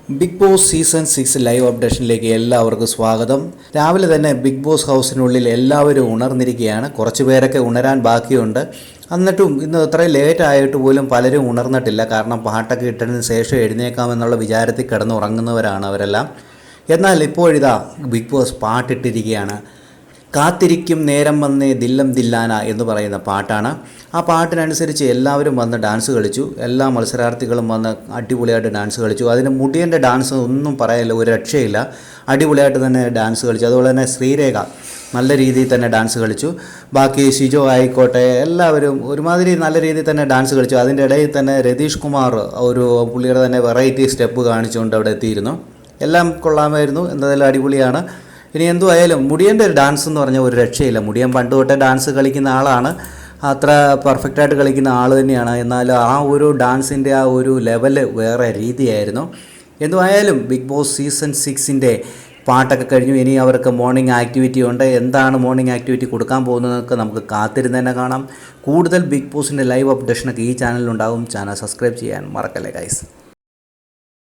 Big boss season 6 live അപ്ഡേഷനിലേക്ക് എല്ലാവർക്കും സ്വാഗതം. രാവിലെ തന്നെ ബിഗ് ബോസ് ഹൗസിനുള്ളിൽ എല്ലാവരും ഉണർന്നിരിക്കുകയാണ്. കുറച്ച് പേരൊക്കെ ഉണരാൻ ബാക്കിയുണ്ട്. എന്നിട്ടും ഇന്ന് ഇത്രയും ലേറ്റ് ആയിട്ട് പോലും പലരും ഉണർന്നിട്ടില്ല. കാരണം പാട്ടൊക്കെ ഇട്ടതിന് ശേഷം എഴുന്നേക്കാമെന്നുള്ള വിചാരത്തിൽ കിടന്നുറങ്ങുന്നവരാണ് അവരെല്ലാം. എന്നാൽ ഇപ്പോഴിതാ ബിഗ് ബോസ് പാട്ടിട്ടിരിക്കുകയാണ്. കാത്തിരിക്കും നേരം വന്നേ ദില്ലം ദില്ലാന എന്ന് പറയുന്ന പാട്ടാണ്. ആ പാട്ടിനനുസരിച്ച് എല്ലാവരും വന്ന് ഡാൻസ് കളിച്ചു. എല്ലാ മത്സരാർത്ഥികളും വന്ന് അടിപൊളിയായിട്ട് ഡാൻസ് കളിച്ചു. അതിന് മുടിയൻ്റെ ഡാൻസ് ഒന്നും പറയാനില്ല, ഒരു രക്ഷയില്ല. അടിപൊളിയായിട്ട് തന്നെ ഡാൻസ് കളിച്ചു. അതുപോലെ തന്നെ ശ്രീരേഖ നല്ല രീതിയിൽ തന്നെ ഡാൻസ് കളിച്ചു. ബാക്കി ഷിജോ ആയിക്കോട്ടെ, എല്ലാവരും ഒരുമാതിരി നല്ല രീതിയിൽ തന്നെ ഡാൻസ് കളിച്ചു. അതിൻ്റെ ഇടയിൽ തന്നെ രതീഷ് കുമാർ ഒരു പുള്ളിയുടെ തന്നെ വെറൈറ്റി സ്റ്റെപ്പ് കാണിച്ചുകൊണ്ട് അവിടെ എത്തിയിരുന്നു. എല്ലാം കൊള്ളാമായിരുന്നു, എന്തായാലും അടിപൊളിയാണ്. ഇനി എന്തുമായാലും മുടിയൻ്റെ ഒരു ഡാൻസ് എന്ന് പറഞ്ഞാൽ ഒരു രക്ഷയില്ല. മുടിയൻ പണ്ട് തൊട്ടേ ഡാൻസ് കളിക്കുന്ന ആളാണ്, അത്ര പെർഫെക്റ്റായിട്ട് കളിക്കുന്ന ആൾ തന്നെയാണ്. എന്നാൽ ആ ഒരു ഡാൻസിൻ്റെ ആ ഒരു ലെവല് വേറെ രീതിയായിരുന്നു. എന്തുമായാലും ബിഗ് ബോസ് സീസൺ 6 പാട്ടൊക്കെ കഴിഞ്ഞു. ഇനി അവർക്ക് മോർണിംഗ് ആക്ടിവിറ്റി ഉണ്ട്. എന്താണ് മോർണിംഗ് ആക്ടിവിറ്റി കൊടുക്കാൻ പോകുന്നതൊക്കെ നമുക്ക് കാത്തിരുന്ന് തന്നെ കാണാം. കൂടുതൽ ബിഗ് ബോസിൻ്റെ ലൈവ് അപ്ഡേഷനൊക്കെ ഈ ചാനലിലുണ്ടാകും. ചാനൽ സബ്സ്ക്രൈബ് ചെയ്യാൻ മറക്കല്ലേ ഗൈസ്.